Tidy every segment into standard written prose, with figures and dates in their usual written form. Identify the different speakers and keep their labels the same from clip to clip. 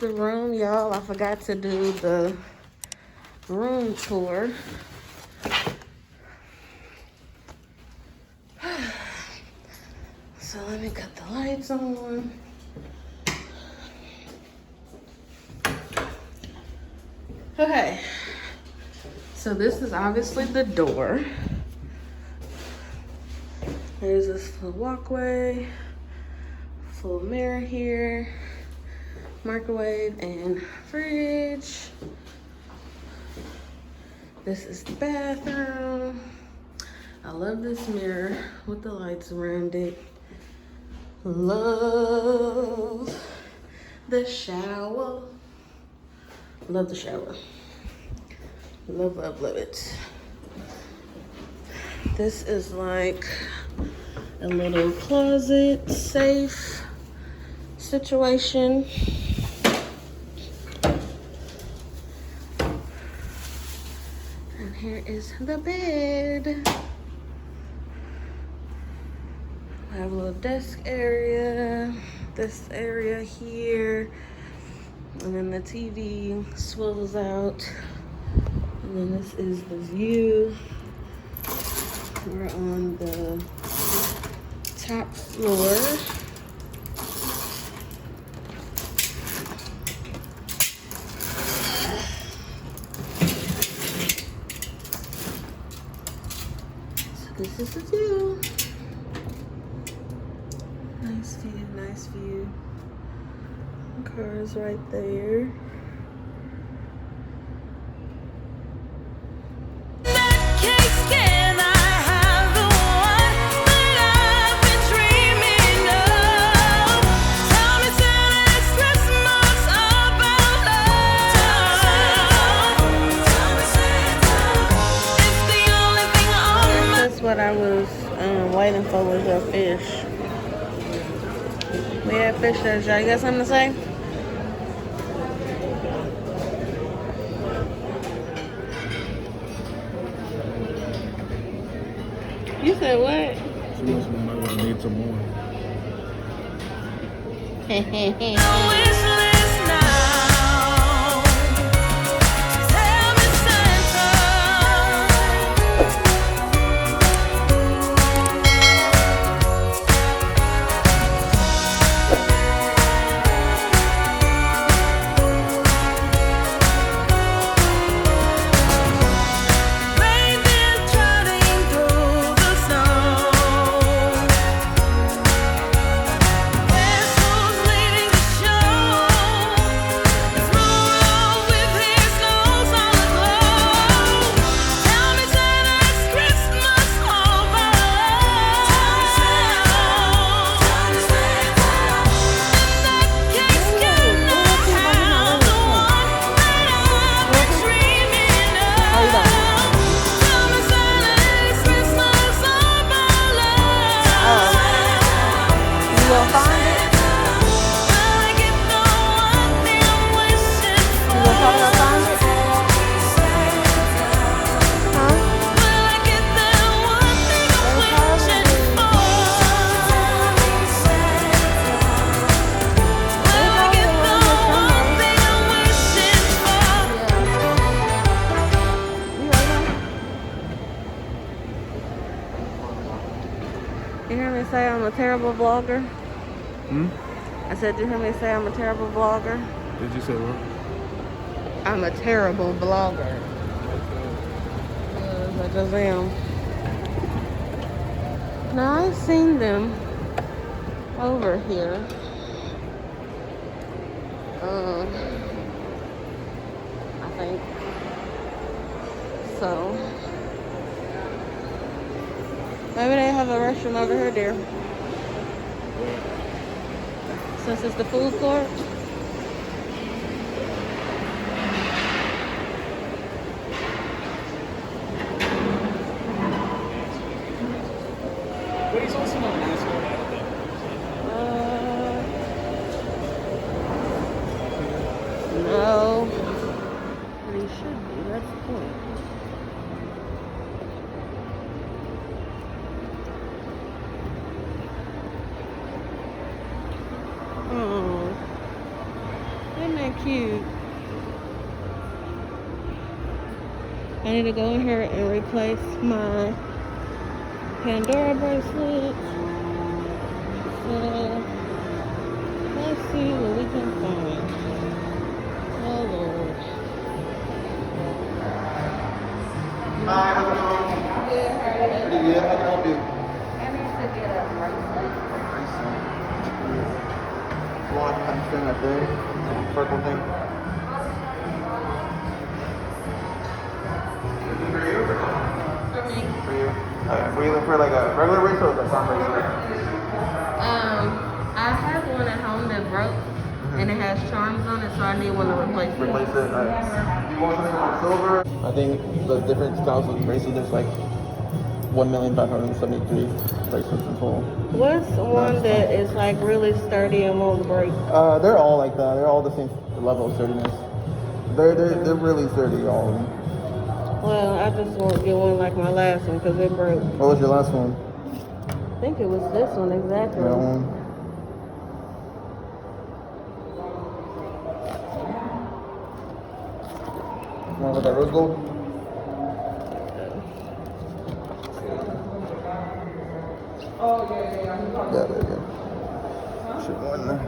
Speaker 1: the room, y'all. I forgot to do the room tour. So let me cut the lights on. Okay, so this is obviously the door. There's this full walkway, full mirror here, microwave and fridge. This is the bathroom. I love this mirror with the lights around it. Love the shower. Love the shower. Love, love, love it. This is like a little closet safe situation. And here is the bed. I have a little desk area, this area here, and then the TV swivels out. And then this is the view. We're on the top floor. So this is the view. Nice view, nice view. Car's right there. What I was waiting for was your fish. We had fish there. Y'all, you got something to say? You said what?
Speaker 2: She must might need some more.
Speaker 1: You hear me say I'm a terrible vlogger?
Speaker 2: Hmm?
Speaker 1: I said, you hear me say I'm a terrible vlogger?
Speaker 2: Did you say what?
Speaker 1: I'm a terrible vlogger. I just am. Now, I've seen them over here. I think so. Maybe they have a restroom over here, dear. Since it's the food court.
Speaker 3: But he's also not an asshole.
Speaker 1: No. But he should be. That's the point. cute. I need to go in here and replace my Pandora bracelet. So let's see what we can find. Oh Lord.
Speaker 3: Hi, how's it going? Pretty good. How can I help you?
Speaker 1: I need to get a bracelet.
Speaker 3: You want to thing right there? Purple thing? For you?
Speaker 1: For me.
Speaker 3: For you. Were you looking for like a regular bracelet or a farm bracelet?
Speaker 1: I have one at home that broke and it has charms on it, so I need one to replace it.
Speaker 3: Replace it? Do you want something on silver? I think the different styles of bracelets is like 1,573 bracelets in total.
Speaker 1: What's one that is like really sturdy and won't break?
Speaker 3: They're all like that. They're all the same level of sturdiness. They're really sturdy, all of them.
Speaker 1: Well, I just won't get one like my last one because it broke.
Speaker 3: What was your last one?
Speaker 1: I think it was this one exactly.
Speaker 3: That one. Want to look at rose gold? Yeah, there you go. Should go in there.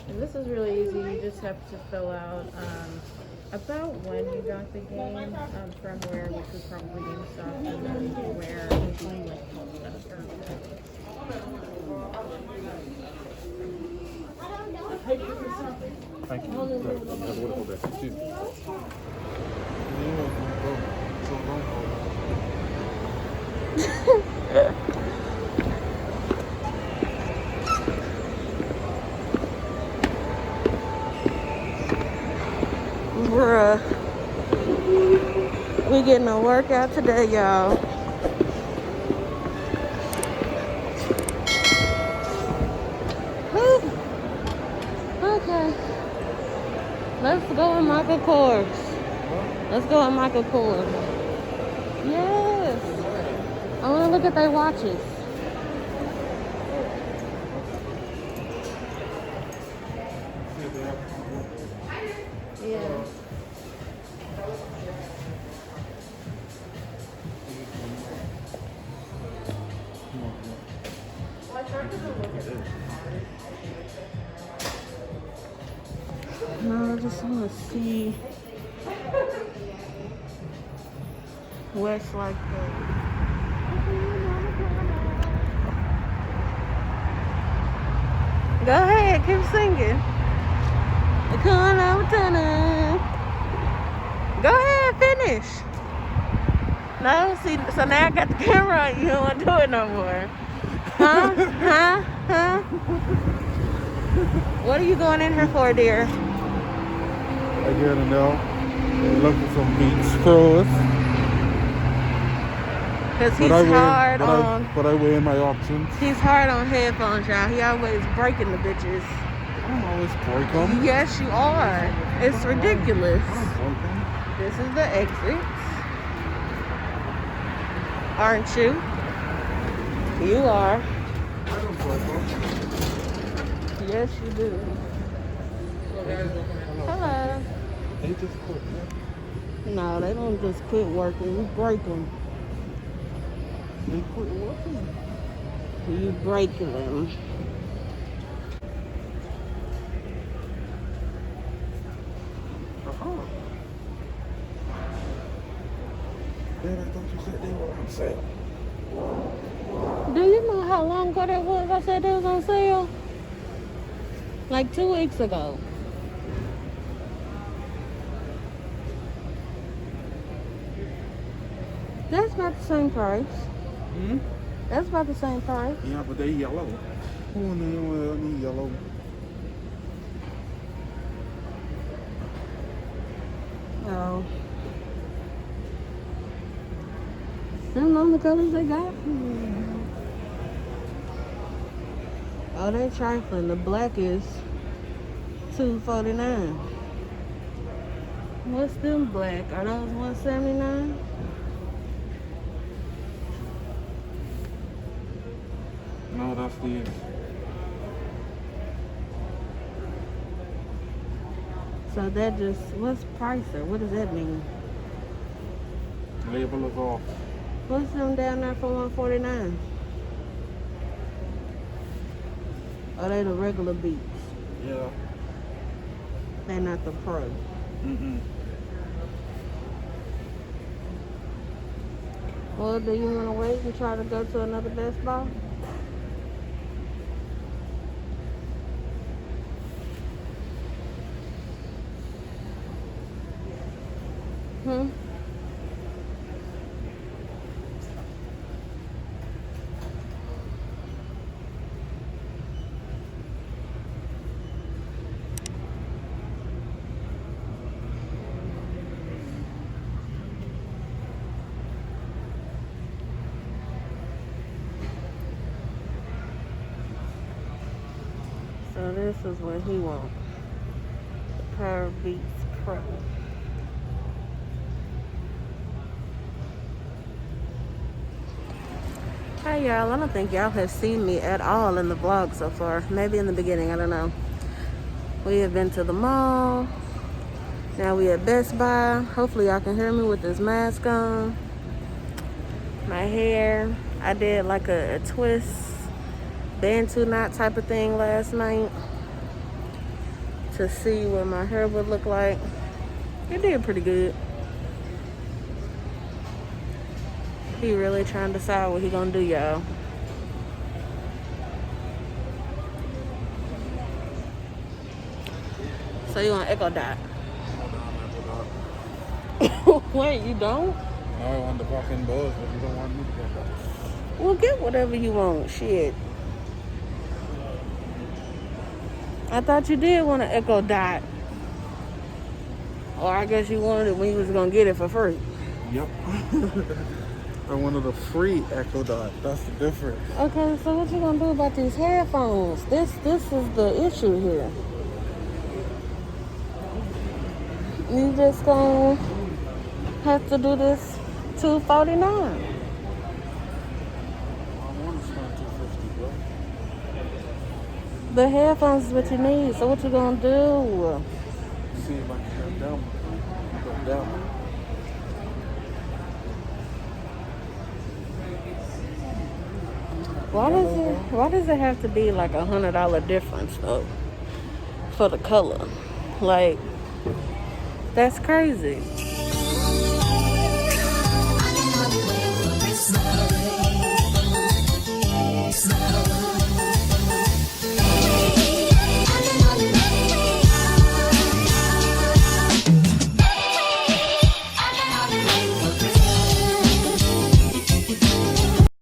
Speaker 4: And this is really easy. You just have to fill out about when you got the game, from where, which was probably GameStop, and then where would be like Tulsa.
Speaker 2: Thank you. That's wonderful. That's too.
Speaker 1: Bruh. We getting a workout today, y'all. Whew. Okay. Let's go in Michael Kors. Let's go in Michael Kors. Yes. I want to look at their watches. Yeah. No, I just want to see what's like that. Go ahead, keep singing. Go ahead, finish. No, see, so now I got the camera on. You don't want to do it no more. Huh? Huh? What are you going in here for, dear?
Speaker 2: I gotta know. Look for some beach screws.
Speaker 1: Because he's hard on.
Speaker 2: But I weigh in my options.
Speaker 1: He's hard on headphones, y'all. He always breaking the bitches.
Speaker 2: I don't always break them.
Speaker 1: Yes, you are. It's ridiculous.
Speaker 2: I don't break them.
Speaker 1: This is the exit. Aren't you? You are.
Speaker 2: I don't break them.
Speaker 1: Yes, you do. Hello.
Speaker 2: They just quit.
Speaker 1: No, they don't just quit working. You break them.
Speaker 2: They quit working.
Speaker 1: You break them.
Speaker 2: Dad, I thought you said they were on sale.
Speaker 1: Do you know how long ago that was? I said they was on sale? Like 2 weeks ago. That's about the same price.
Speaker 2: Hmm?
Speaker 1: That's about the same price.
Speaker 2: Yeah, but they yellow. Who in the hell need yellow?
Speaker 1: So, them on the colors they got. Oh, they trifling. The black is $249. What's them black? Are those $179?
Speaker 2: No, that's these.
Speaker 1: So that just, what's pricer? What does that mean?
Speaker 2: Label is off.
Speaker 1: What's them down there for $149? Oh, they the regular beats.
Speaker 2: Yeah.
Speaker 1: They not the pro.
Speaker 2: Mm-mm.
Speaker 1: Well, do you want to wait and try to go to another Best Buy? Hmm? So this is what he wants. The Power Beats Pro. Hi y'all, I don't think y'all have seen me at all in the vlog so far. Maybe in the beginning, I don't know. We have been to the mall. Now we at Best Buy. Hopefully y'all can hear me with this mask on. My hair, I did like a twist, bantu knot type of thing last night to see what my hair would look like. It did pretty good. He really trying to decide what he gonna do, y'all. So you want Echo Dot? Wait, you don't?
Speaker 2: No, I want the fucking buzz, but you don't want me to get that.
Speaker 1: Well, get whatever you want. Shit. I thought you did want an Echo Dot. Or I guess you wanted it when you was gonna get it for free.
Speaker 2: Yep. I wanted a free Echo Dot. That's the difference.
Speaker 1: Okay, so what you gonna do about these headphones? This is the issue here. You just gonna have to do this $249.
Speaker 2: I want to spend $250, bro.
Speaker 1: The headphones is what you need. So what you gonna do?
Speaker 2: See if I can go down. Go down.
Speaker 1: Why does it have to be like $100 difference though for the color? Like, that's crazy.